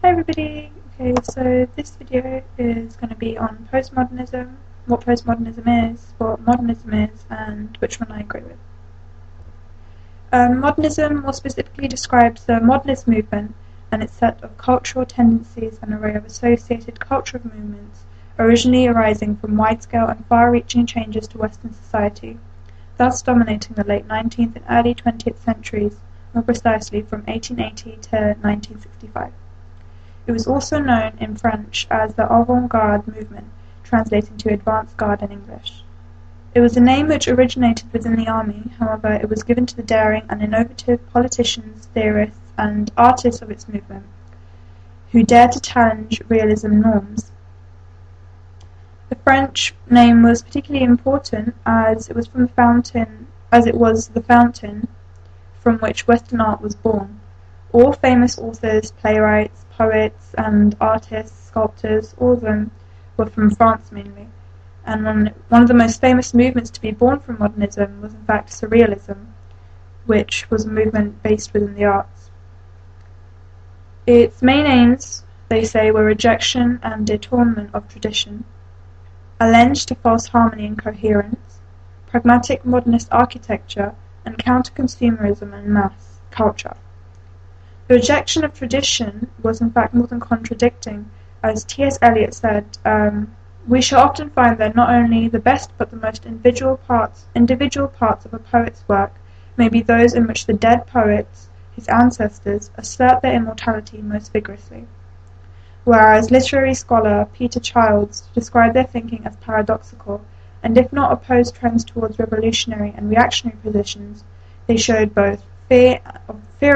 Hi everybody! Okay, so this video is going to be on postmodernism, what postmodernism is, what modernism is, and which one I agree with. Modernism more specifically describes the modernist movement and its set of cultural tendencies and array of associated cultural movements originally arising from wide-scale and far-reaching changes to Western society, thus dominating the late 19th and early 20th centuries, more precisely from 1880 to 1965. It was also known in French as the avant-garde movement, translating to advance guard in English. It was a name which originated within the army, however it was given to the daring and innovative politicians, theorists, and artists of its movement, who dared to challenge realism norms. The French name was particularly important as it was the fountain from which Western art was born. All famous authors, playwrights, poets, and artists, sculptors, all of them were from France mainly. And one of the most famous movements to be born from modernism was in fact surrealism, which was a movement based within the arts. Its main aims, they say, were rejection and détournement of tradition, a lens to false harmony and coherence, pragmatic modernist architecture, and counter-consumerism and mass culture. The rejection of tradition was in fact more than contradicting. As T.S. Eliot said, we shall often find that not only the best but the most individual parts of a poet's work may be those in which the dead poets, his ancestors, assert their immortality most vigorously. Whereas literary scholar Peter Childs described their thinking as paradoxical, and if not opposed trends towards revolutionary and reactionary positions, they showed both fear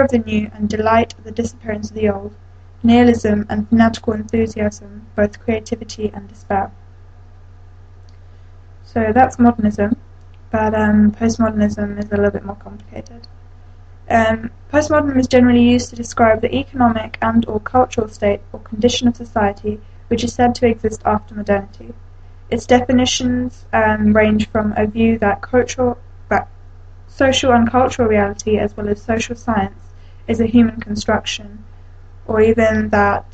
of the new and delight at the disappearance of the old, nihilism and fanatical enthusiasm, both creativity and despair. So that's modernism, but postmodernism is a little bit more complicated. Postmodernism is generally used to describe the economic and or cultural state or condition of society which is said to exist after modernity. Its definitions range from a view that social and cultural reality, as well as social science, is a human construction, or even that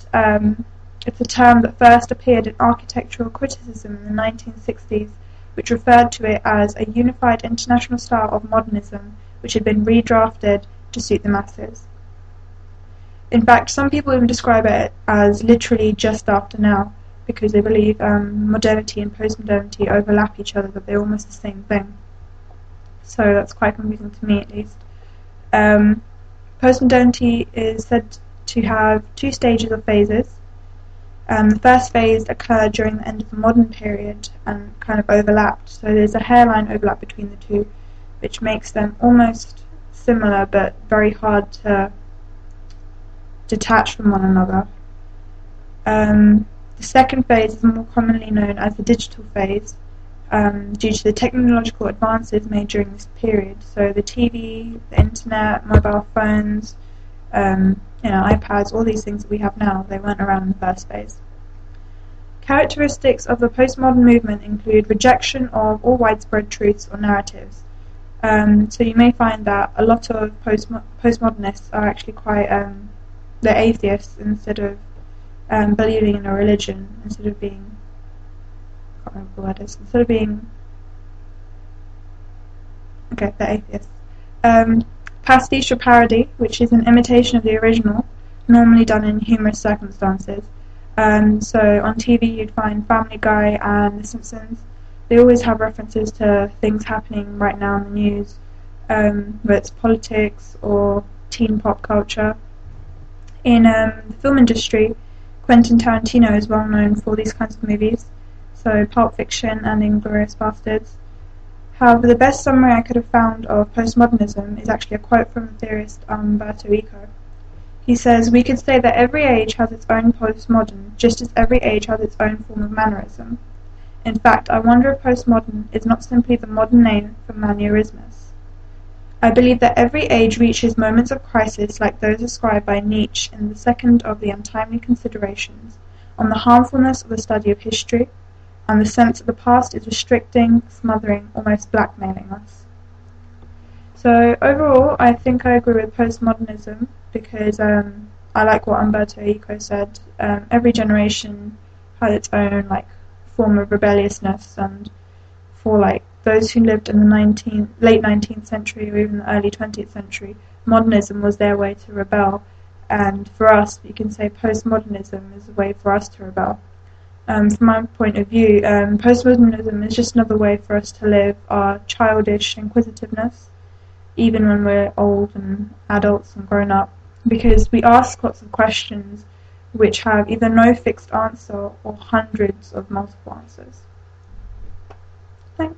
it's a term that first appeared in architectural criticism in the 1960s, which referred to it as a unified international style of modernism which had been redrafted to suit the masses. In fact, some people even describe it as literally just after now, because they believe modernity and postmodernity overlap each other, that they're almost the same thing. So that's quite confusing to me, at least. Postmodernity is said to have two stages or phases. The first phase occurred during the end of the modern period and kind of overlapped. So there's a hairline overlap between the two, which makes them almost similar but very hard to detach from one another. The second phase is more commonly known as the digital phase, due to the technological advances made during this period. So the TV, the internet, mobile phones, iPads, all these things that we have now, they weren't around in the first phase. Characteristics of the postmodern movement include rejection of all widespread truths or narratives. So you may find that a lot of postmodernists are actually quite, they're atheists instead of believing in a religion, instead of being, I can't remember the word is, instead of being, okay, they're atheists. Pastiche or parody, which is an imitation of the original, normally done in humorous circumstances. So on TV you'd find Family Guy and The Simpsons. They always have references to things happening right now in the news, whether it's politics or teen pop culture. In the film industry, Quentin Tarantino is well known for these kinds of movies, so Pulp Fiction and Inglourious Basterds. However, the best summary I could have found of postmodernism is actually a quote from the theorist Umberto Eco. He says, "We could say that every age has its own postmodern, just as every age has its own form of mannerism. In fact, I wonder if postmodern is not simply the modern name for manierismus. I believe that every age reaches moments of crisis like those described by Nietzsche in the second of the Untimely Considerations, on the harmfulness of the study of history, and the sense that the past is restricting, smothering, almost blackmailing us." So overall, I think I agree with postmodernism because I like what Umberto Eco said. Every generation had its own like form of rebelliousness, and for like those who lived in the late 19th century or even the early 20th century, modernism was their way to rebel. And for us, you can say postmodernism is a way for us to rebel. From my point of view, postmodernism is just another way for us to live our childish inquisitiveness, even when we're old and adults and grown up, because we ask lots of questions which have either no fixed answer or hundreds of multiple answers. Thanks.